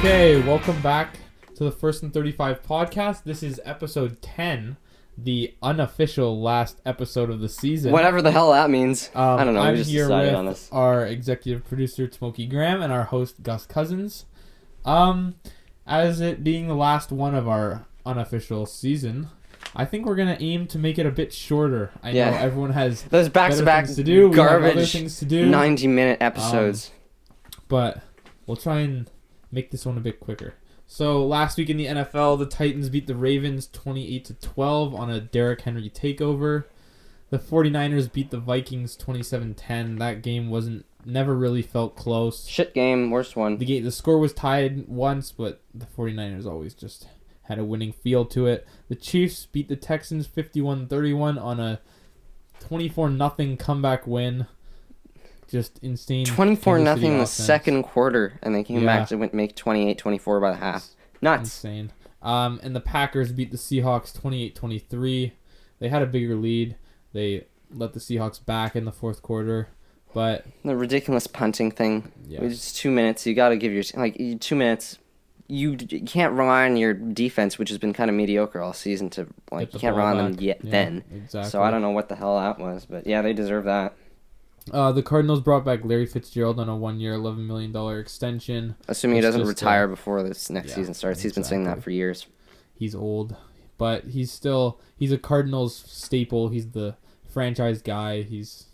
Okay, welcome back to the First and 35 podcast. This is episode 10, the unofficial last episode of the season. Whatever the hell that means. I don't know. I'm we just here decided with on this. our executive producer, Smokey Graham, and our host, Gus Cousins. As it being the last one of our unofficial season, I think we're going to aim to make it a bit shorter. I know everyone has those back-to-back things to do. garbage other things to do. 90-minute episodes. But we'll try and make this one a bit quicker. So last week in the NFL, the Titans beat the Ravens 28-12 on a Derrick Henry takeover. The 49ers beat the Vikings 27-10. That game never really felt close. Shit game, worst one. The score was tied once, but the 49ers always just had a winning feel to it. The Chiefs beat the Texans 51-31 on a 24-0 comeback win. Just insane. 24-0 in the second quarter, and they came back to make 28-24 by the half. Nuts. Insane. And the Packers beat the Seahawks 28-23. They had a bigger lead. They let the Seahawks back in the fourth quarter, but the ridiculous punting thing. Yeah. It was just 2 minutes. You got to give your 2 minutes. You can't rely on your defense, which has been kind of mediocre all season. You can't rely on them yet. Then. Exactly. So I don't know what the hell that was, but yeah, they deserve that. The Cardinals brought back Larry Fitzgerald on a 1-year, $11 million extension. Assuming he doesn't retire before this next season starts. He's been saying that for years. He's old, but he's a Cardinals staple. He's the franchise guy. He's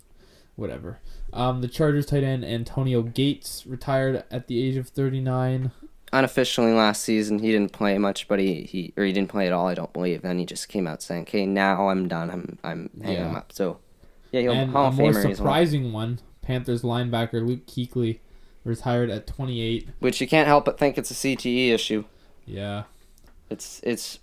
whatever. The Chargers tight end Antonio Gates retired at the age of 39. Unofficially last season, he didn't play much, but he didn't play at all, I don't believe. Then he just came out saying, okay, now I'm done. I'm hanging him up. So... yeah, he'll and Hall of a more Famer, surprising one, Panthers linebacker Luke Kuechly retired at 28. Which you can't help but think it's a CTE issue. Yeah. It's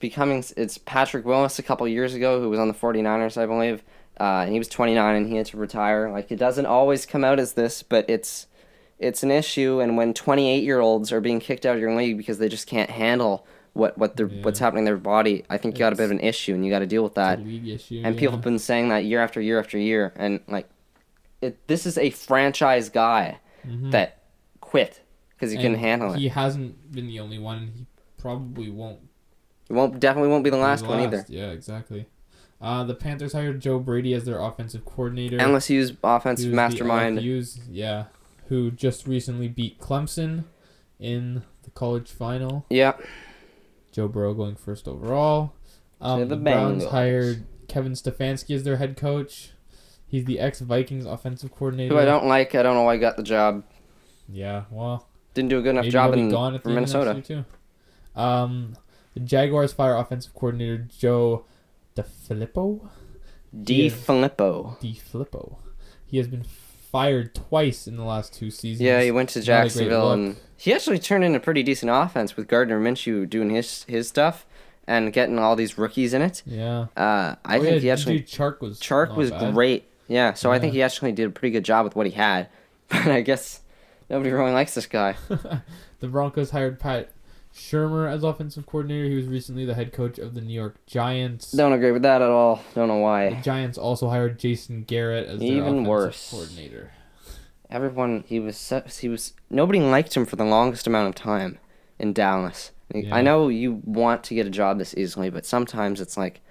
Patrick Willis a couple years ago who was on the 49ers, I believe. And he was 29 and he had to retire. Like, it doesn't always come out as this, but it's an issue. And when 28-year-olds are being kicked out of your league because they just can't handle what's happening in their body, I think you got a bit of an issue, and you got to deal with that. It's a league issue, and people have been saying that year after year after year, and this is a franchise guy that quit because he couldn't handle it. He hasn't been the only one, and he probably won't. Definitely won't be the last one either. Yeah, exactly. The Panthers hired Joe Brady as their offensive coordinator. LSU's offensive mastermind. Who just recently beat Clemson in the college final. Yeah. Joe Burrow going first overall. The Browns Bengals hired Kevin Stefanski as their head coach. He's the ex-Vikings offensive coordinator. Who I don't like. I don't know why he got the job. Yeah, well... didn't do a good enough job for Minnesota. Too. The Jaguars fire offensive coordinator Joe DeFilippo. DeFilippo. He has been fired twice in the last 2 seasons. Yeah, he went to Jacksonville, and he actually turned in a pretty decent offense with Gardner Minshew doing his stuff and getting all these rookies in it. Yeah. I think he actually... Chark was great. Yeah, so I think he actually did a pretty good job with what he had. But I guess nobody really likes this guy. The Broncos hired Pat Shurmur as offensive coordinator. He was recently the head coach of the New York Giants. Don't agree with that at all. Don't know why. The Giants also hired Jason Garrett as their offensive coordinator. Nobody liked him for the longest amount of time in Dallas. Yeah. I know you want to get a job this easily, but sometimes it's like,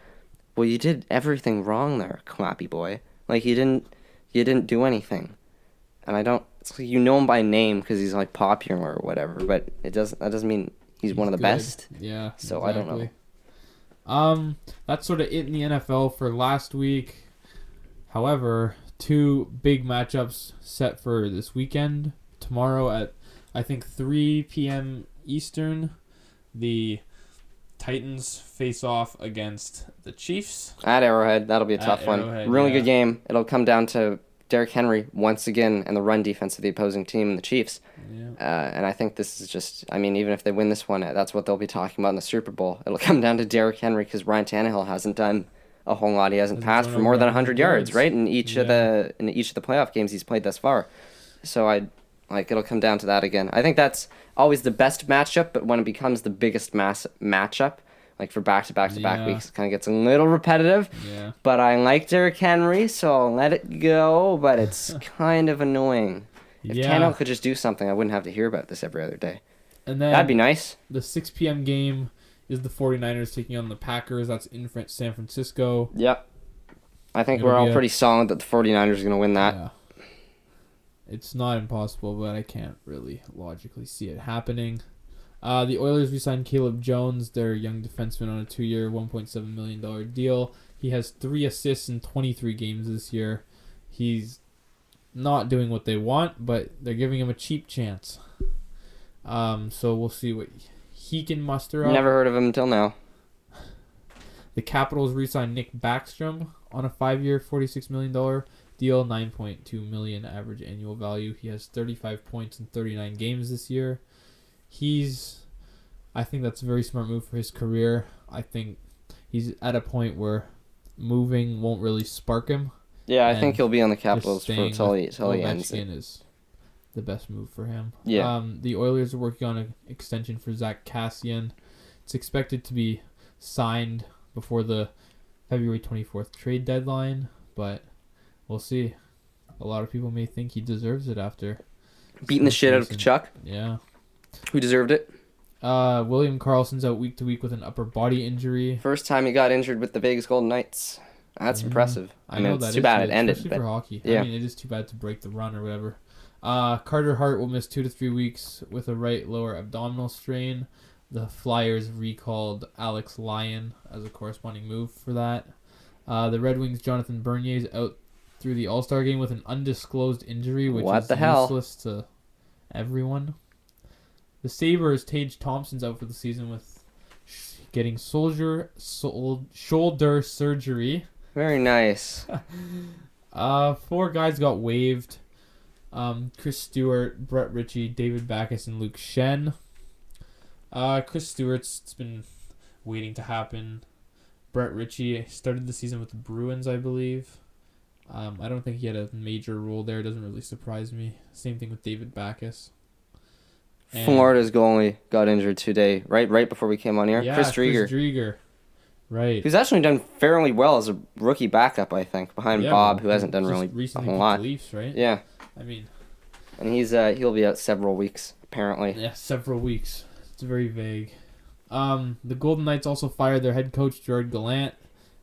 well, you did everything wrong there, clappy boy. Like, you didn't do anything. And it's like you know him by name because he's like popular or whatever, but that doesn't mean he's one of the best. Yeah. So exactly. I don't know. That's sort of it in the NFL for last week. However, 2 big matchups set for this weekend. Tomorrow at, I think, 3 p.m. Eastern, the Titans face off against the Chiefs. At Arrowhead, that'll be a tough one. Really good game. It'll come down to Derrick Henry once again and the run defense of the opposing team and the Chiefs. Yeah. And I think this is just, even if they win this one, that's what they'll be talking about in the Super Bowl. It'll come down to Derrick Henry because Ryan Tannehill hasn't done a whole lot. He hasn't passed for more than 100 yards, right? In each of the playoff games he's played thus far. So it'll come down to that again. I think that's always the best matchup, but when it becomes the biggest matchup, like for back-to-back weeks, it kind of gets a little repetitive. Yeah. But I like Derrick Henry, so I'll let it go, but it's kind of annoying. If Tannehill could just do something, I wouldn't have to hear about this every other day. And then That'd be nice. the 6 p.m. game is the 49ers taking on the Packers. That's in San Francisco. Yep. I think It'll we're all be pretty solid that the 49ers are going to win that. Yeah. It's not impossible, but I can't really logically see it happening. The Oilers re-signed Caleb Jones, their young defenseman, on a 2-year, $1.7 million deal. He has 3 assists in 23 games this year. He's not doing what they want, but they're giving him a cheap chance. So we'll see what he can muster up. Never heard of him until now. The Capitals re-signed Nick Backstrom on a 5-year, $46 million deal, $9.2 million average annual value. He has 35 points in 39 games this year. I think that's a very smart move for his career. I think he's at a point where moving won't really spark him. Yeah, I think he'll be on the Capitals until he ends it. Is the best move for him. Yeah. The Oilers are working on an extension for Zach Kassian. It's expected to be signed before the February 24th trade deadline, but we'll see. A lot of people may think he deserves it after beating the shit out of Kachuk. Yeah. Who deserved it? William Karlsson's out week to week with an upper body injury. First time he got injured with the Vegas Golden Knights. That's impressive. I mean, it's too bad it ended. Especially for hockey. Yeah. I mean, it is too bad to break the run or whatever. Carter Hart will miss 2 to 3 weeks with a right lower abdominal strain. The Flyers recalled Alex Lyon as a corresponding move for that. The Red Wings' Jonathan Bernier is out through the All-Star game with an undisclosed injury, which is useless to everyone. The Sabres' Tage Thompson's out for the season with getting shoulder surgery. Very nice. 4 guys got waived. Chris Stewart, Brett Ritchie, David Backes, and Luke Shen. Chris Stewart's been waiting to happen. Brett Ritchie started the season with the Bruins, I believe. I don't think he had a major role there. It doesn't really surprise me. Same thing with David Backes. Florida's goalie got injured today, right before we came on here. Yeah, Chris Drieger. Chris Drieger. Right. Who's actually done fairly well as a rookie backup, I think, behind Bob, who hasn't done really a whole lot. Leafs, right? Yeah. I mean, and he'll be out several weeks apparently. Yeah, several weeks. It's very vague. The Golden Knights also fired their head coach Gerard Gallant,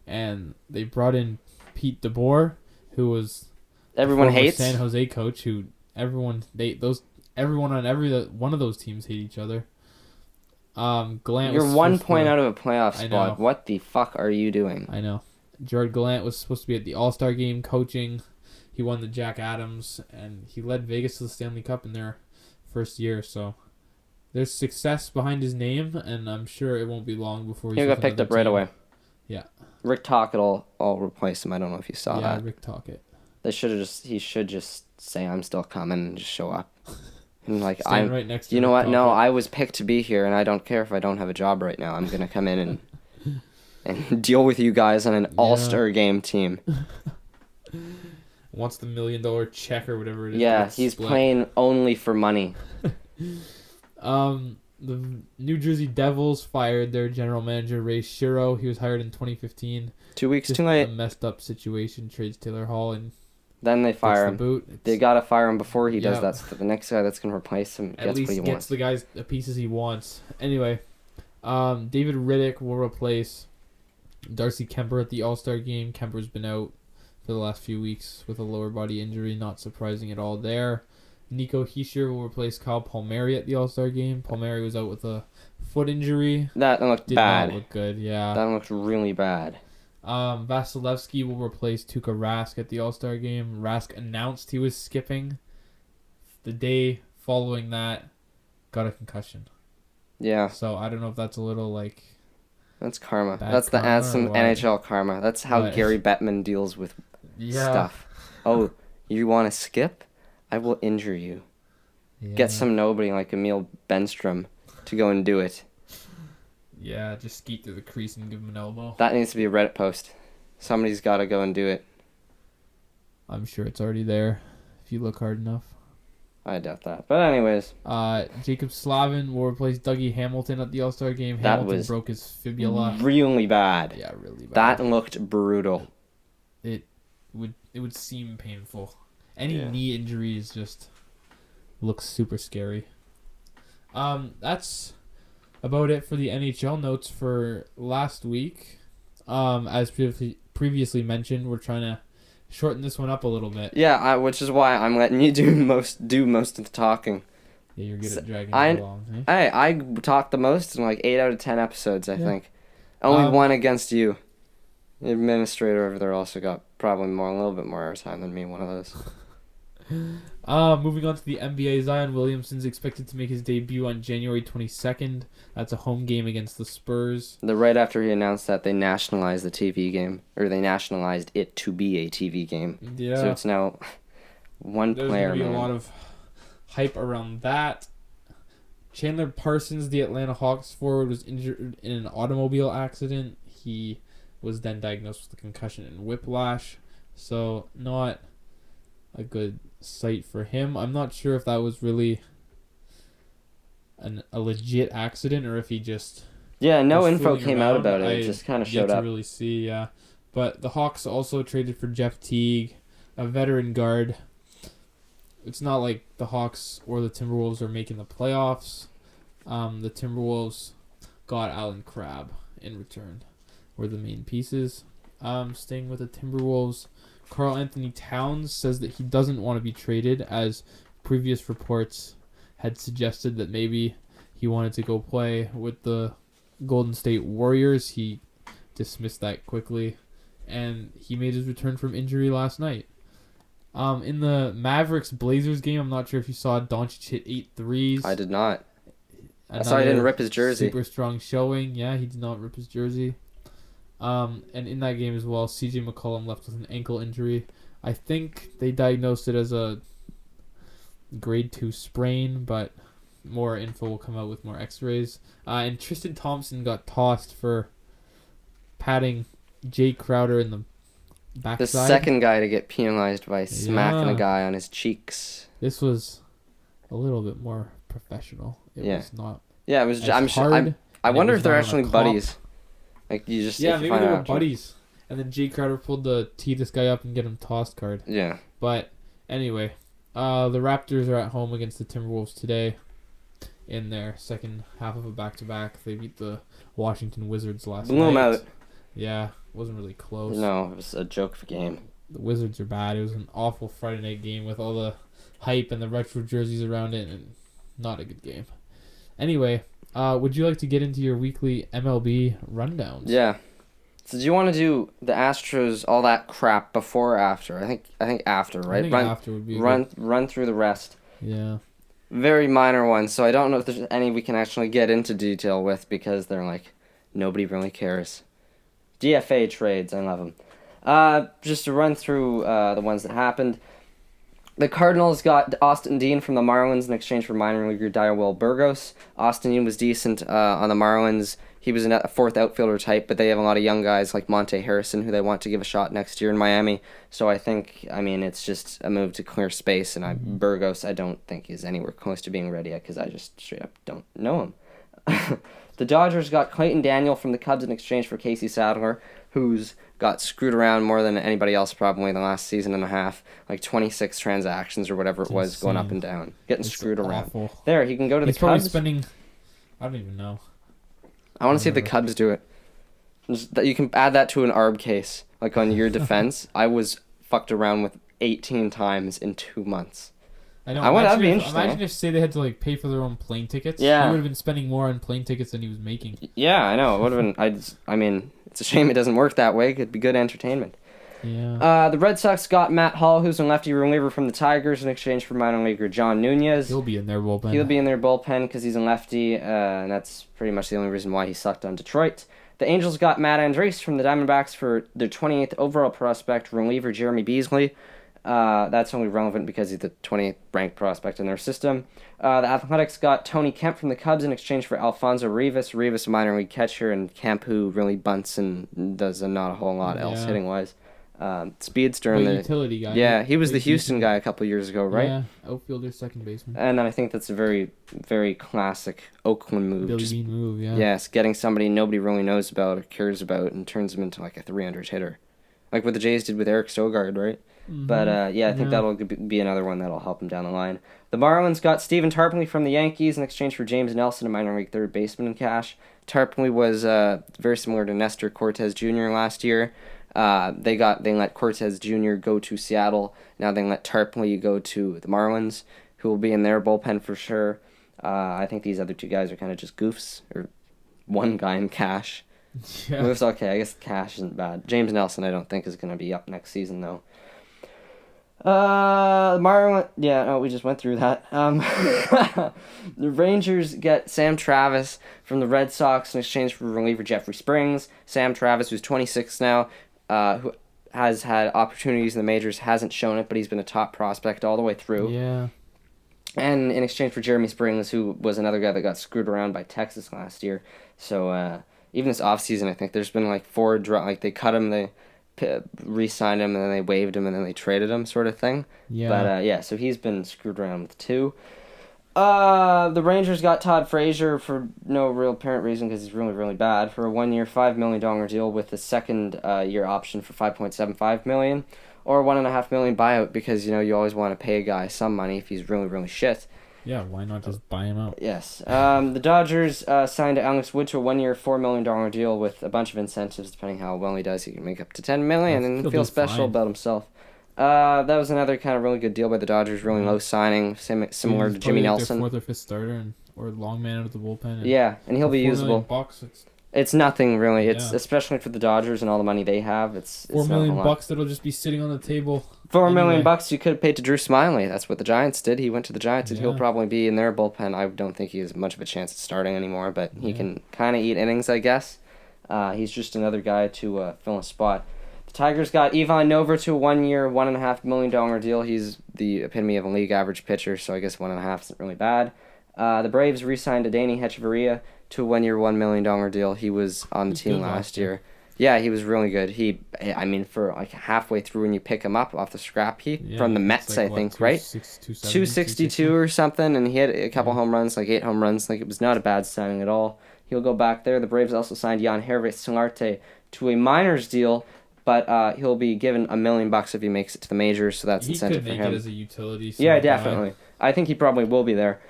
and they brought in Pete DeBoer, who was everyone hates San Jose coach. Who everyone on every one of those teams hate each other. Gallant. You're 1 point out of a playoff spot. What the fuck are you doing? I know. Gerard Gallant was supposed to be at the All-Star game coaching. He won the Jack Adams, and he led Vegas to the Stanley Cup in their first year. So there's success behind his name, and I'm sure it won't be long before he got picked up right away. Yeah. Rick Tocchet will replace him. I don't know if you saw that. Yeah, Rick Tocchet. He should just say I'm still coming and just show up. And I'm right next to you know what? Tocchet. No, I was picked to be here, and I don't care if I don't have a job right now. I'm gonna come in and deal with you guys on an all-star game team. Wants the $1 million check or whatever it is. Yeah, he's playing only for money. The New Jersey Devils fired their general manager Ray Shero. He was hired in 2015. 2 weeks Just too late. A messed up situation. Trades Taylor Hall and then they fire him. Boot. They gotta fire him before he does that. So the next guy that's gonna replace him gets what he wants. Gets the guys the pieces he wants. Anyway, David Riddick will replace Darcy Kemper at the All-Star game. Kemper's been out for the last few weeks with a lower body injury. Not surprising at all there. Nico Hischier will replace Kyle Palmieri at the All-Star game. Palmieri was out with a foot injury. That looked bad. Did not look good, yeah. That looked really bad. Vasilevsky will replace Tuukka Rask at the All-Star game. Rask announced he was skipping. The day following that, got a concussion. Yeah. So I don't know if that's a little like... That's karma. That's some NHL karma. That's how Gary Bettman deals with stuff. Oh, you want to skip? I will injure you. Yeah. Get some nobody like Emil Benstrom to go and do it. Yeah, just skeet through the crease and give him an elbow. That needs to be a Reddit post. Somebody's got to go and do it. I'm sure it's already there if you look hard enough. I doubt that. But anyways. Jacob Slavin will replace Dougie Hamilton at the All-Star game. Hamilton broke his fibula. Really bad. Yeah, really bad. That looked brutal. It would seem painful. Any knee injuries just looks super scary. That's about it for the NHL notes for last week. As previously mentioned, we're trying to shorten this one up a little bit. Yeah, which is why I'm letting you do most of the talking. Yeah, you're good at dragging it along. I talked the most in like 8 out of 10 episodes, I think. Only one against you. The administrator over there also got probably a little bit more airtime than me, one of those. Moving on to the NBA, Zion Williamson's expected to make his debut on January 22nd. That's a home game against the Spurs. Right after he announced that they nationalized the TV game, or they nationalized it to be a TV game. Yeah. So it's now one player. There's going to be a lot of hype around that. Chandler Parsons, the Atlanta Hawks forward, was injured in an automobile accident. He was then diagnosed with a concussion and whiplash. So not a good sight for him. I'm not sure if that was really a legit accident or if he just... Yeah, no info came out about it. It just kind of showed up. To really see, yeah. But the Hawks also traded for Jeff Teague, a veteran guard. It's not like the Hawks or the Timberwolves are making the playoffs. The Timberwolves got Alan Crabb in return. Were the main pieces. Staying with the Timberwolves, Karl Anthony Towns says that he doesn't want to be traded, as previous reports had suggested that maybe he wanted to go play with the Golden State Warriors. He dismissed that quickly, and he made his return from injury last night. In the Mavericks-Blazers game, I'm not sure if you saw Doncic hit 8 threes. I did not. I saw he didn't rip his jersey. Super strong showing. Yeah, he did not rip his jersey. And in that game as well, CJ McCollum left with an ankle injury. I think they diagnosed it as a grade 2 sprain, but more info will come out with more x-rays. And Tristan Thompson got tossed for patting Jay Crowder in the backside. The second guy to get penalized by smacking a guy on his cheeks. This was a little bit more professional. It was not. Yeah, it was. I wonder if they're actually buddies. Like you just. Yeah, maybe they were buddies. And then Jay Crowder pulled the tee this guy up and get him tossed card. Yeah. But anyway, the Raptors are at home against the Timberwolves today. In their second half of a back-to-back, they beat the Washington Wizards last night. Blew them out. Yeah, wasn't really close. No, it was a joke of a game. The Wizards are bad. It was an awful Friday night game with all the hype and the retro jerseys around it, and not a good game. Anyway, would you like to get into your weekly MLB rundowns? Yeah. So do you want to do the Astros, all that crap before or after? I think after, right? I think after would be run through the rest. Yeah. Very minor ones, so I don't know if there's any we can actually get into detail with because they're like, nobody really cares. DFA trades, I love them. Just to run through the ones that happened. The Cardinals got Austin Dean from the Marlins in exchange for minor leaguer Diowill Burgos. Austin Dean was decent on the Marlins. He was a fourth outfielder type, but they have a lot of young guys like Monte Harrison who they want to give a shot next year in Miami. So it's just a move to clear space, and Burgos I don't think is anywhere close to being ready yet because I just straight up don't know him. The Dodgers got Clayton Daniel from the Cubs in exchange for Casey Sadler, who's got screwed around more than anybody else probably the last season and a half, like 26 transactions or whatever it was, going up and down, getting screwed around. There, he can go to the Cubs. He's probably spending, I don't even know. I want to see if the Cubs do it. You can add that to an ARB case, like on your defense. I was fucked around with 18 times in 2 months. I know. That'd be interesting. Imagine if, say, they had to like pay for their own plane tickets. Yeah. He would have been spending more on plane tickets than he was making. Yeah, I know. It would have been. I mean, it's a shame it doesn't work that way. It could be good entertainment. Yeah. The Red Sox got Matt Hall, who's a lefty reliever from the Tigers, in exchange for minor leaguer John Nunez. He'll be in their bullpen. He'll be in their bullpen because he's a lefty, and that's pretty much the only reason why he sucked on Detroit. The Angels got Matt Andres from the Diamondbacks for their 28th overall prospect, reliever Jeremy Beasley. That's only relevant because he's the 20th ranked prospect in their system. The Athletics got Tony Kemp from the Cubs in exchange for Alfonso Rivas. Rivas, a minor league catcher, and Kemp, who really bunts and does not a whole lot else hitting-wise. Speedster in the utility guy. Yeah, he was the Houston guy a couple years ago, right? Yeah, outfielder, second baseman. And then I think that's a very, very classic Oakland move. Billy Bean move, yeah. Yes, getting somebody nobody really knows about or cares about and turns him into like a 300 hitter. like what the Jays did with Eric Sogard, right? Mm-hmm. But yeah, I think that'll be another one that'll help him down the line. The Marlins got Stephen Tarpley from the Yankees in exchange for James Nelson, a minor league third baseman in cash. Tarpley was very similar to Nestor Cortez Jr. last year. They let Cortez Jr. go to Seattle. Now they let Tarpley go to the Marlins, who will be in their bullpen for sure. I think these other two guys are kind of just goofs, or one guy in cash. Yeah. It's okay. I guess cash isn't bad. James Nelson, I don't think, is going to be up next season though. Marlins. Yeah, no, we just went through that. The Rangers get Sam Travis from the Red Sox in exchange for reliever Jeffrey Springs. Sam Travis, who's 26 now, who has had opportunities in the majors, hasn't shown it, but he's been a top prospect all the way through. Yeah. And in exchange for Jeremy Springs, who was another guy that got screwed around by Texas last year. So even this offseason, I think there's been like four like they cut him, they re-signed him, and then they waived him, and then they traded him, sort of thing. Yeah. But yeah, so he's been screwed around with two. The Rangers got Todd Frazier for no real apparent reason because he's really, really bad for a 1 year, $5 million deal with a second year option for $5.75 million, or $1.5 million buyout because you always want to pay a guy some money if he's really, really shit. Yeah, why not just buy him out? Yes. The Dodgers signed Alex Wood to a 1 year, $4 million deal with a bunch of incentives. Depending how well he does, he can make up to $10 million and feel special about himself. That was another kind of really good deal by the Dodgers. Really low signing, similar to Jimmy Nelson. Their fourth or fifth starter or long man out of the bullpen. And he'll be usable. It's nothing really. It's especially for the Dodgers and all the money they have. It's $4 million that'll just be sitting on the table. $4 million you could have paid to Drew Smyly. That's what the Giants did. He went to the Giants, and he'll probably be in their bullpen. I don't think he has much of a chance at starting anymore, but he can kind of eat innings, I guess. He's just another guy to fill a spot. The Tigers got Ivan Nova to a 1 year, $1.5 million deal. He's the epitome of a league average pitcher, so I guess 1.5 isn't really bad. The Braves re-signed Adeiny Hechavarria to a 1 year, $1 million deal. He was on the team last year. Yeah, he was really good. For like halfway through when you pick him up off the scrap heap from the Mets, I think, right? 262 or something, and he had a couple home runs, like 8 home runs. Like, it was not a bad signing at all. He'll go back there. The Braves also signed Jan Hervé Solarte to a minors deal, but he'll be given $1 million if he makes it to the majors, so that's incentive for him. He could make it as a utility. Yeah, definitely. I think he probably will be there.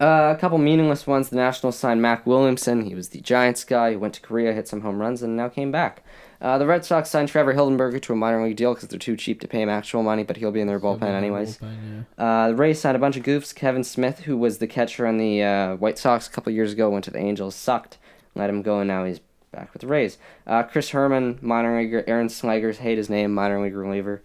A couple meaningless ones. The Nationals signed Mac Williamson. He was the Giants guy. He went to Korea, hit some home runs, and now came back. The Red Sox signed Trevor Hildenberger to a minor league deal because they're too cheap to pay him actual money, but he'll be in their bullpen anyways. The Rays signed a bunch of goofs. Kevin Smith, who was the catcher on the White Sox a couple years ago, went to the Angels, sucked, let him go, and now he's back with the Rays. Chris Herman, minor leaguer. Aaron Slegers, hate his name, minor league reliever.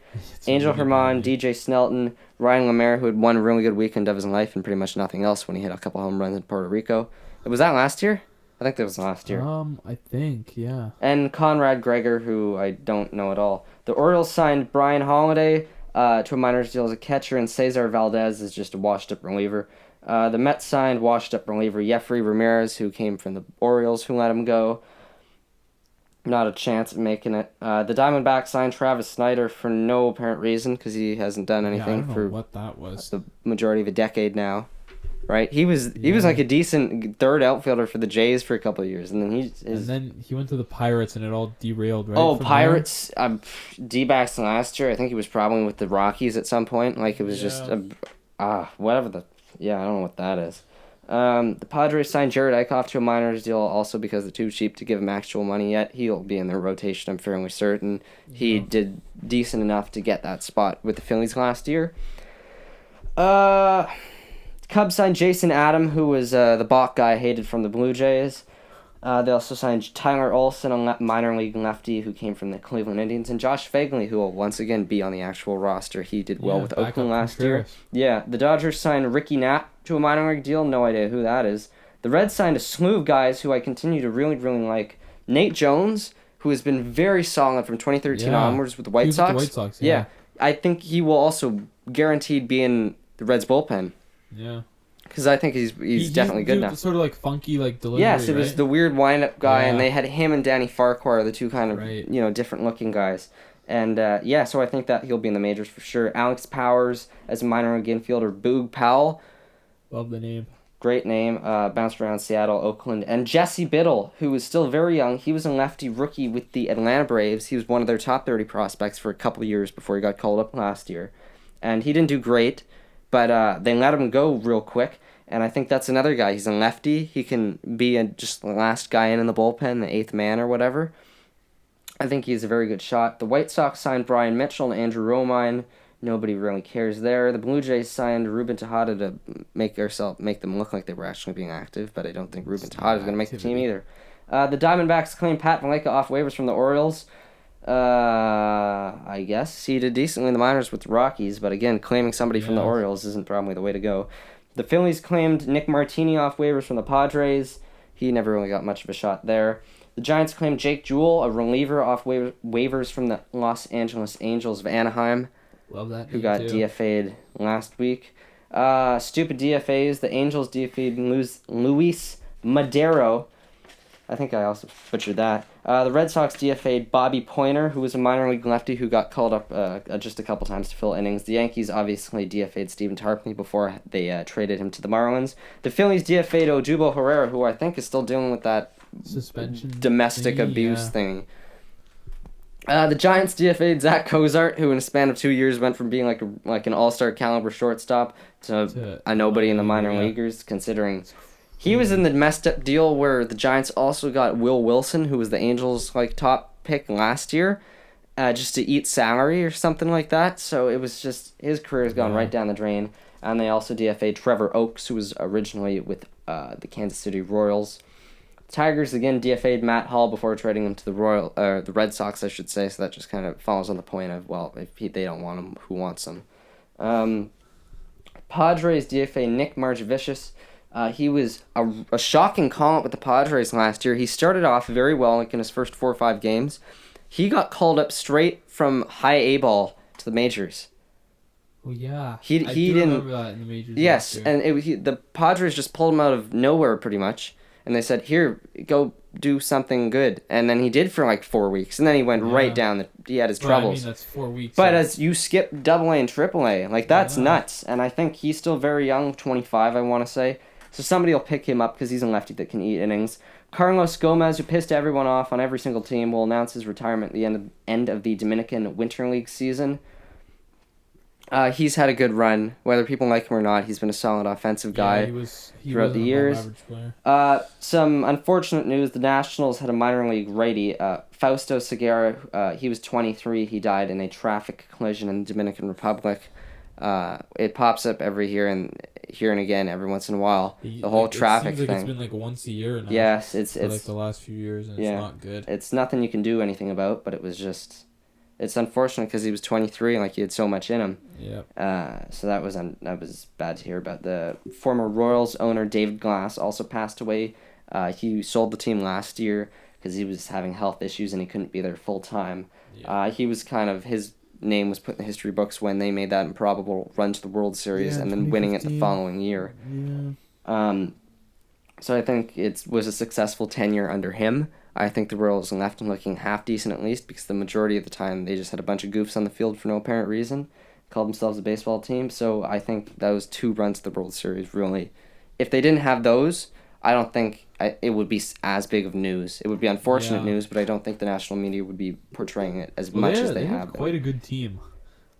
Angel Herman, DJ Snelton, Ryan Lemaire, who had one really good weekend of his life and pretty much nothing else when he hit a couple home runs in Puerto Rico. Was that last year? I think that was last year. I think, yeah. And Conrad Gregor, who I don't know at all. The Orioles signed Brian Holiday to a minors deal as a catcher, and Cesar Valdez is just a washed-up reliever. The Mets signed washed-up reliever Jeffrey Ramirez, who came from the Orioles, who let him go. Not a chance at making it. The Diamondbacks signed Travis Snyder for no apparent reason because he hasn't done anything for what that was. The majority of a decade now. Right? He was like a decent third outfielder for the Jays for a couple of years, and then he went to the Pirates and it all derailed, right? Oh, Pirates, D-backs last year. I think he was probably with the Rockies at some point. Like, it was just whatever the I don't know what that is. The Padres signed Jared Eichhoff to a minors deal also because they're too cheap to give him actual money yet. He'll be in their rotation, I'm fairly certain. He did decent enough to get that spot with the Phillies last year. Cubs signed Jason Adam, who was the Bach guy hated from the Blue Jays. They also signed Tyler Olson, a minor league lefty who came from the Cleveland Indians, and Josh Fagley, who will once again be on the actual roster. He did well with Oakland last year. Yeah, the Dodgers signed Ricky Knapp to a minor league deal. No idea who that is. The Reds signed a slew of guys who I continue to really, really like. Nate Jones, who has been very solid from 2013 onwards with the White Sox. With the White Sox, yeah. I think he will also guaranteed be in the Reds bullpen. Yeah. Because I think he's definitely good now. Sort of like funky, like delivery. Yes, it was the weird wind-up guy, and they had him and Danny Farquhar, the two kind of different looking guys. And so I think that he'll be in the majors for sure. Alex Powers as a minor league infielder. Boog Powell. Love the name. Great name. Bounced around Seattle, Oakland, and Jesse Biddle, who is still very young. He was a lefty rookie with the Atlanta Braves. He was one of their top 30 prospects for a couple of years before he got called up last year, and he didn't do great, but they let him go real quick. And I think that's another guy. He's a lefty. He can be just the last guy in the bullpen, the eighth man or whatever. I think he's a very good shot. The White Sox signed Brian Mitchell and Andrew Romine. Nobody really cares there. The Blue Jays signed Ruben Tejada to make them look like they were actually being active, but I don't think Ruben Tejada is going to make the team either. The Diamondbacks claimed Pat Valaika off waivers from the Orioles. I guess he did decently in the minors with the Rockies, but again, claiming somebody from the Orioles isn't probably the way to go. The Phillies claimed Nick Martini off waivers from the Padres. He never really got much of a shot there. The Giants claimed Jake Jewell, a reliever, off waivers from the Los Angeles Angels of Anaheim. Love that. Who got DFA'd last week. Stupid DFAs. The Angels DFA'd Luis Madero. I think I also butchered that. The Red Sox DFA'd Bobby Pointer, who was a minor league lefty who got called up just a couple times to fill innings. The Yankees obviously DFA'd Stephen Tarpley before they traded him to the Marlins. The Phillies DFA'd Ojubo Herrera, who I think is still dealing with that suspension domestic abuse thing. The Giants DFA'd Zach Cozart, who in a span of 2 years went from being like an all-star caliber shortstop to a nobody in the minor leaguers, considering he was in the messed up deal where the Giants also got Will Wilson, who was the Angels' top pick last year, just to eat salary or something like that. So it was just, his career has gone right down the drain. And they also DFA'd Trevor Oakes, who was originally with the Kansas City Royals. Tigers again DFA'd Matt Hall before trading him to the Red Sox, I should say. So that just kind of follows on the point of, well, if they don't want him, who wants him? Padres DFA Nick Margevicius. He was a shocking call-up with the Padres last year. He started off very well in his first 4 or 5 games. He got called up straight from high A ball to the majors. Oh yeah, he didn't remember that in the majors. Yes, and the Padres just pulled him out of nowhere pretty much. And they said, here, go do something good. And then he did for 4 weeks. And then he went right down. He had his troubles. I mean, that's 4 weeks. But as you skip AA and AAA, that's nuts. And I think he's still very young, 25, I want to say. So somebody will pick him up because he's a lefty that can eat innings. Carlos Gomez, who pissed everyone off on every single team, will announce his retirement at the end of the Dominican Winter League season. He's had a good run, whether people like him or not. He's been a solid offensive guy throughout the years. Some unfortunate news: the Nationals had a minor league righty, Fausto Segura. He was 23. He died in a traffic collision in the Dominican Republic. It pops up here and again every once in a while. The whole traffic thing. It's been once a year now. Yes, it's the last few years, and it's not good. It's nothing you can do anything about, but it was just. It's unfortunate because he was 23 and he had so much in him. Yeah. So that was bad to hear about. The former Royals owner David Glass also passed away. He sold the team last year because he was having health issues and he couldn't be there full time. Yeah. He was his name was put in the history books when they made that improbable run to the World Series and then winning it the following year. Yeah. So I think it was a successful tenure under him. I think the Royals left him looking half decent at least because the majority of the time they just had a bunch of goofs on the field for no apparent reason, called themselves a baseball team. So I think those 2 runs to the World Series really, if they didn't have those, I don't think it would be as big of news. It would be unfortunate news, but I don't think the national media would be portraying it as much as they have. Quite a good team,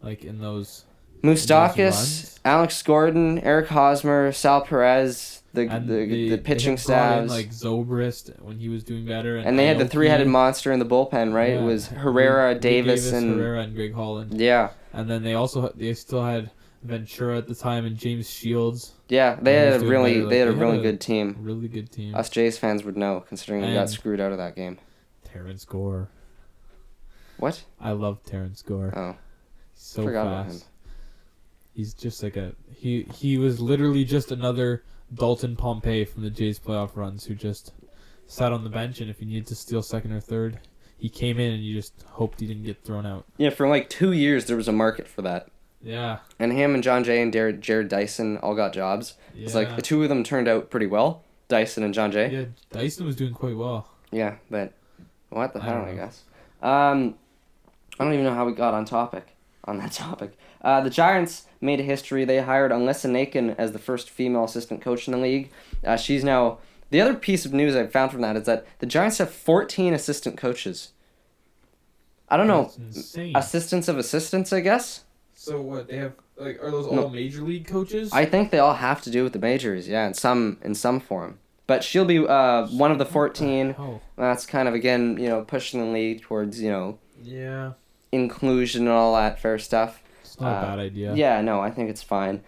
in those. Moustakas, Alex Gordon, Eric Hosmer, Sal Perez. The pitching staffs Zobrist when he was doing better, and they had the 3-headed monster in the bullpen, right? It was Herrera, Davis, and Greg Holland. Yeah, and then they still had Ventura at the time and James Shields. Yeah, they had a really good team. Really good team. Us Jays fans would know, considering we got screwed out of that game. Terrence Gore. What? I love Terrence Gore. Oh, so forgot fast. About him. He's just he was literally just another Dalton Pompey from the Jays playoff runs who just sat on the bench, and if he needed to steal second or third, he came in and you just hoped he didn't get thrown out. Yeah, for 2 years there was a market for that. Yeah. And him and John Jay and Jared Dyson all got jobs. Yeah. It's the 2 of them turned out pretty well, Dyson and John Jay. Yeah, Dyson was doing quite well. Yeah, but what the hell, I guess. I don't even know how we got on topic. on that topic. The Giants made history. They hired Alyssa Nakin as the first female assistant coach in the league. She's now... The other piece of news I found from that is that the Giants have 14 assistant coaches. I don't know. That's insane. Assistants of assistants, I guess? So what, they have, like, are those all major league coaches? I think they all have to do with the majors, yeah, in some form. But she'll be one of the 14. Oh. That's kind of, again, pushing the league towards, Yeah. inclusion and all that fair stuff. It's not a bad idea. Yeah, no, I think it's fine.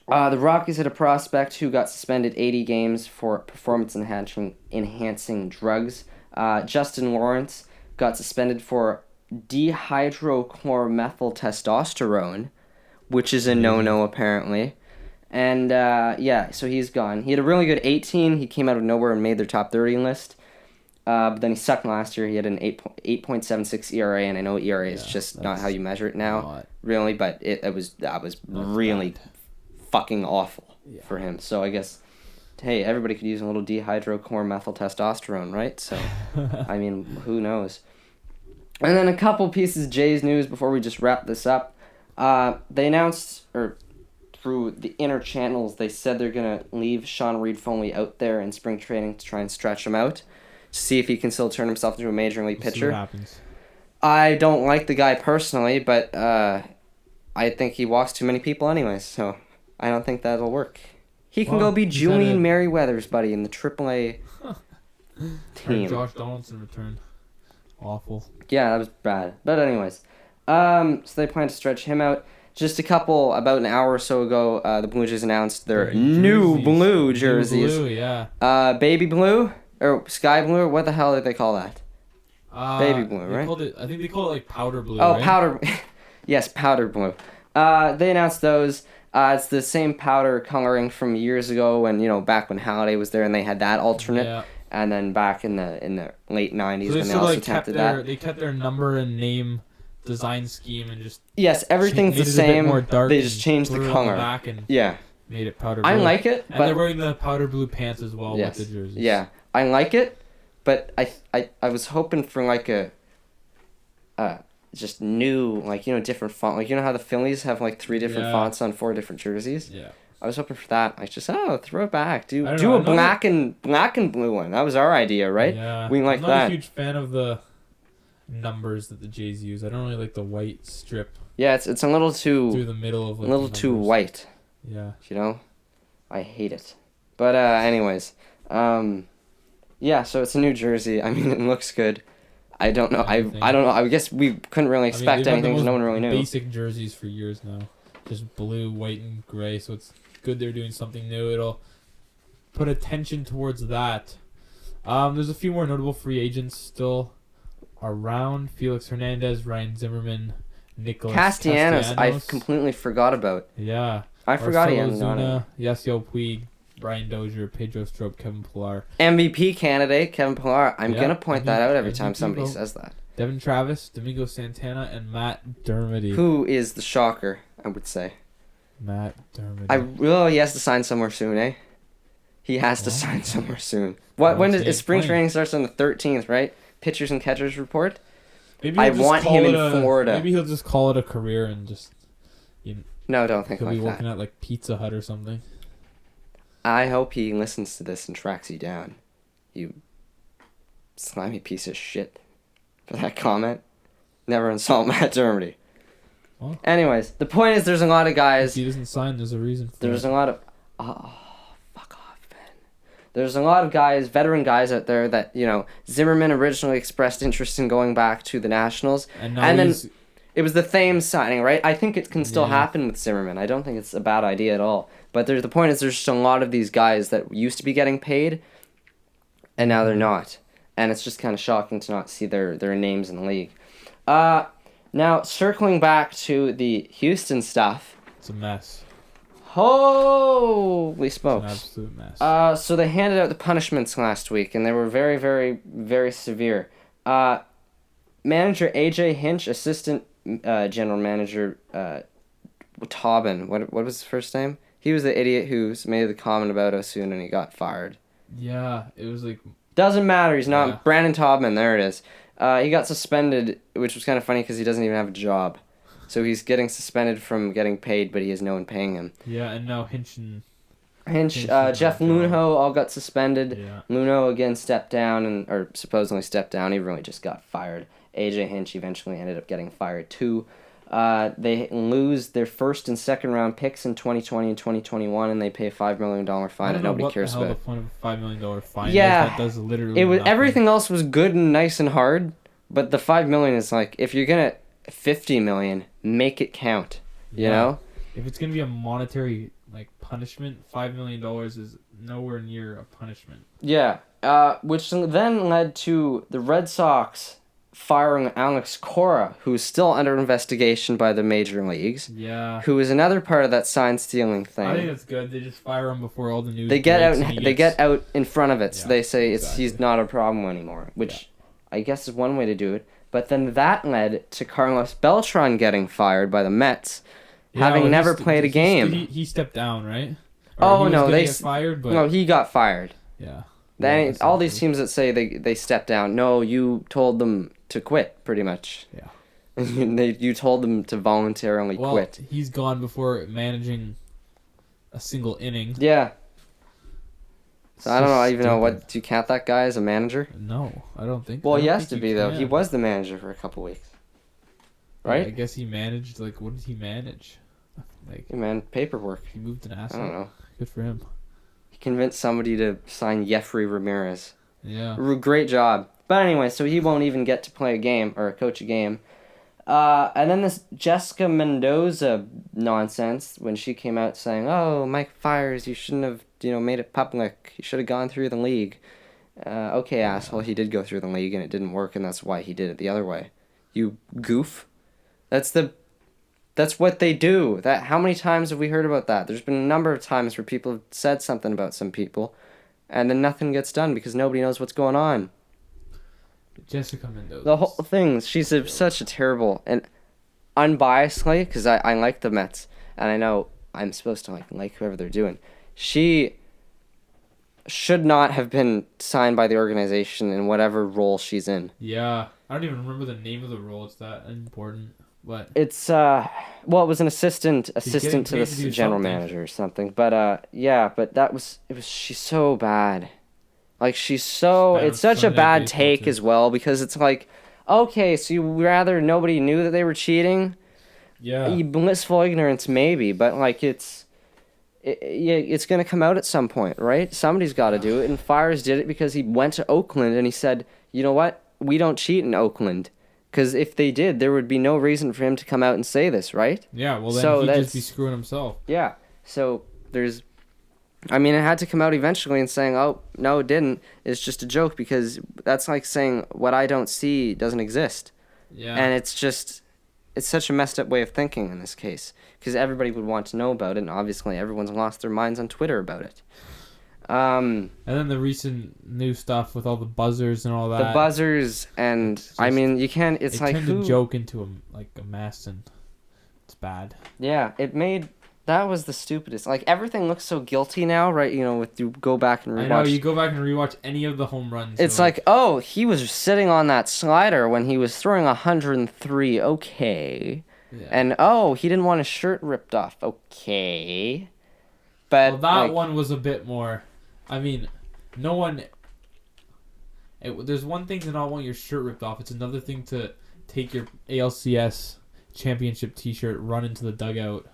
The Rockies had a prospect who got suspended 80 games for performance-enhancing drugs. Justin Lawrence got suspended for dihydrochlormethyltestosterone, which is a no-no apparently. And so he's gone. He had a really good 18. He came out of nowhere and made their top 30 list. But then he sucked last year. He had an 8.76 ERA, and I know ERA is just not how you measure it now, really. But that was really fucking awful for him. So I guess, hey, everybody could use a little dihydrochlormethyltestosterone, right? So, I mean, who knows? And then a couple pieces of Jays news before we just wrap this up. They announced, or through the inner channels, they said they're going to leave Sean Reed-Foley out there in spring training to try and stretch him out, to see if he can still turn himself into a major league pitcher. See what happens. I don't like the guy personally, but I think he walks too many people anyways, so I don't think that'll work. He can go be Julian Merriweather's buddy in the AAA team. Or Josh Donaldson returned. Awful. Yeah, that was bad. But anyways, so they plan to stretch him out. Just about an hour or so ago, the Blue Jays announced their new blue jerseys. Blue, yeah. Baby blue or sky blue. What the hell did they call that? Baby blue, right? I think they call it like powder blue. Oh, right? powder. Yes, powder blue. They announced those. It's the same powder coloring from years ago when back when Halliday was there and they had that alternate. Yeah. And then back in the late 90s when they also attempted that. They kept their number and name design scheme and just... Yes, everything's the same. They just changed the color. Back and yeah. Made it powder blue. I like it. And they're wearing the powder blue pants as well with the jerseys. Yeah, I like it, but I was hoping for like a... just new, different font. Like, how the Phillies have 3 different fonts on 4 different jerseys? Yeah. I was hoping for that. Throw it back. Do a black and blue one. That was our idea, right? Yeah. We like I'm not a huge fan of the numbers that the Jays use. I don't really like the white strip. Yeah, it's a little too through the middle of a little too white. Yeah. I hate it. But anyways, so it's a new jersey. I mean, it looks good. I don't know. I don't know. I guess we couldn't really expect anything because no one really knew. Basic jerseys for years now. Just blue, white, and gray. So it's good they're doing something new. It'll put attention towards that. There's a few more notable free agents still around. Felix Hernandez, Ryan Zimmerman, Nicholas Castellanos. I completely forgot about. Yeah. I forgot he hadn't done it. Yasiel Puig, Brian Dozier, Pedro Strop, Kevin Pillar. MVP candidate, Kevin Pillar. I'm going to point that out every time somebody says that. Devin Travis, Domingo Santana, and Matt Dermody. Who is the shocker, I would say. Matt Dermody. He has to sign somewhere soon, eh? He has to sign somewhere soon. When does spring training starts on the 13th, right? Pitchers and catchers report. I want him in Florida. Maybe he'll just call it a career and just. No, don't think like that. He'll be working at Pizza Hut or something. I hope he listens to this and tracks you down. You slimy piece of shit. For that comment. Never insult Matt Dermody. Well, anyways, the point is there's a lot of guys. If he doesn't sign, there's a reason for There's a lot of... Oh, fuck off, Ben. There's a lot of guys, veteran guys out there that, Zimmerman originally expressed interest in going back to the Nationals. And then it was the Thames signing, right? I think it can still happen with Zimmerman. I don't think it's a bad idea at all. But the point is there's just a lot of these guys that used to be getting paid, and now they're not. And it's just kind of shocking to not see their names in the league. Now, circling back to the Houston stuff. It's a mess. Holy smokes. It's an absolute mess. So they handed out the punishments last week, and they were very, very, very severe. Manager A.J. Hinch, assistant general manager Taubin. What was his first name? He was the idiot who made the comment about Osuna and he got fired. Yeah, it was Doesn't matter. He's not. Yeah. Brandon Taubman, there it is. He got suspended, which was kind of funny because he doesn't even have a job. So he's getting suspended from getting paid, but he has no one paying him. Yeah, and now Hinch, Jeff Luhnow all got suspended. Yeah. Luhnow again stepped down, or supposedly stepped down. He really just got fired. AJ Hinch eventually ended up getting fired too. They lose their first and second round picks in 2020 and 2021, and they pay a $5 million fine that nobody cares about. What the hell the point of a $5 million fine yeah, is? That does literally nothing. Everything else was good and nice and hard, but the $5 million is like, if you're gonna $50 million, make it count. You know? If it's gonna be a monetary punishment, $5 million is nowhere near a punishment. Yeah. Which then led to the Red Sox firing Alex Cora, who's still under investigation by the major leagues. Yeah. Who is another part of that sign stealing thing. I think that's good. They just fire him before all the news. They get out in front of it, so they say exactly. He's not a problem anymore, which I guess is one way to do it. But then that led to Carlos Beltran getting fired by the Mets, having never played a game. He stepped down, right? They get fired, but no, he got fired. Yeah. Then all these teams that say they stepped down, no, you told them to quit, pretty much. Yeah. You told them to voluntarily quit. He's gone before managing a single inning. Yeah. So I don't know. What do you count that guy as a manager? No, I don't think. Well, he has to be though. He was the manager for a couple weeks. Right? I guess he managed. What did he manage? Paperwork. He moved an asset. I don't know. Good for him. He convinced somebody to sign Jeffrey Ramirez. Yeah. Great job. But anyway, so he won't even get to play a game or coach a game. And then this Jessica Mendoza nonsense when she came out saying, "Oh, Mike Fiers, you shouldn't have, made it public. You should have gone through the league." Okay, asshole, he did go through the league and it didn't work, and that's why he did it the other way. You goof. That's what they do. How many times have we heard about that? There's been a number of times where people have said something about some people, and then nothing gets done because nobody knows what's going on. Jessica Mendoza. The whole thing, she's such a terrible, and unbiasedly, because I like the Mets, and I know I'm supposed to like whoever they're doing. She should not have been signed by the organization in whatever role she's in. Yeah, I don't even remember the name of the role. It's that important. But it's it was an assistant to the general manager or something. But she's so bad. It's such a bad take as well, because it's like, okay, so you rather nobody knew that they were cheating? Yeah. Blissful ignorance maybe, but it's going to come out at some point, right? Somebody's got to do it, and Fiers did it because he went to Oakland and he said, "You know what? We don't cheat in Oakland." Because if they did, there would be no reason for him to come out and say this, right? Yeah, well, then he'd just be screwing himself. Yeah, so it had to come out eventually and saying, "Oh, no, it didn't. It's just a joke," because that's like saying what I don't see doesn't exist. Yeah. And it's such a messed up way of thinking in this case, because everybody would want to know about it, and obviously everyone's lost their minds on Twitter about it. And then the recent new stuff with all the buzzers and all that. The buzzers, and you can't. It's like turned a joke into a mess, and it's bad. Yeah, that was the stupidest. Everything looks so guilty now, right? With you go back and rewatch. I know, you go back and rewatch any of the home runs. It's he was sitting on that slider when he was throwing 103. Okay. Yeah. And he didn't want his shirt ripped off. Okay. But that one was a bit more. No one. There's one thing to not want your shirt ripped off. It's another thing to take your ALCS championship T-shirt, run into the dugout,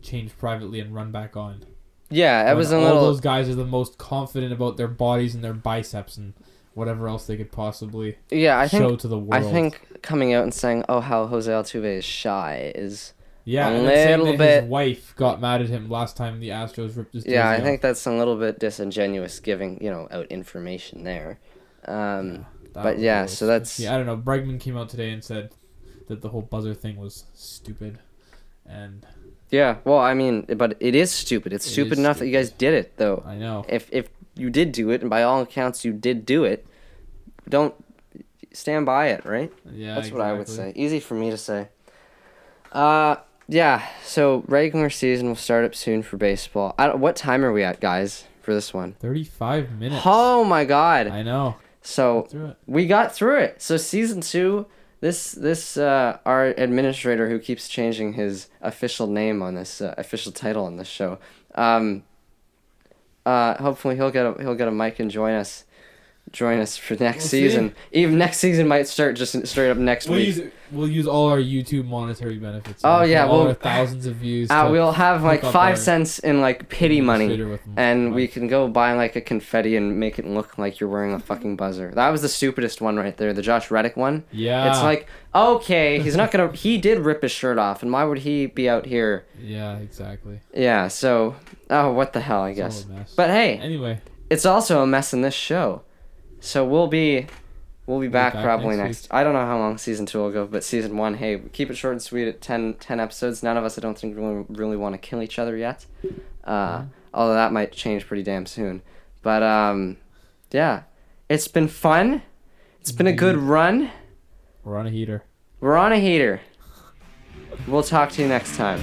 change privately, and run back on. Yeah, it was a little. All those guys are the most confident about their bodies and their biceps and whatever else they could possibly show to the world. I think coming out and saying, "Oh, how Jose Altuve is shy," is. Yeah, and then saying that his wife got mad at him last time the Astros ripped his jersey I think that's a little bit disingenuous, giving out information there. So that's. Yeah, I don't know. Bregman came out today and said that the whole buzzer thing was stupid, and. Yeah, well, but it is stupid. It's stupid enough that you guys did it, though. I know. If you did do it, and by all accounts you did do it, don't stand by it, right? Yeah, that's what I would say. Easy for me to say. Yeah, so regular season will start up soon for baseball. What time are we at, guys, for this one? 35 minutes. Oh, my God. I know. So, we got through it. So, season 2 This our administrator who keeps changing his official name on this official title on this show. Hopefully he'll get a mic and join us for next season. Even next season might start just straight up next week. We'll use all our YouTube monetary benefits. Oh yeah, all our thousands of views. We'll have like 5 cents in like pity money, and we can go buy like a confetti and make it look like you're wearing a fucking buzzer. That was the stupidest one right there, the Josh Reddick one. Yeah. It's like, okay, he's not gonna. He did rip his shirt off, and why would he be out here? Yeah, exactly. Yeah. So, what the hell, I guess. All a mess. But hey, anyway, it's also a mess in this show. So we'll be back probably next. I don't know how long season 2 will go, but season 1, hey, keep it short and sweet at 10 episodes. None of us, I don't think, really want to kill each other yet. Although that might change pretty damn soon. But yeah, it's been fun. It's been a good run. We're on a heater. We'll talk to you next time.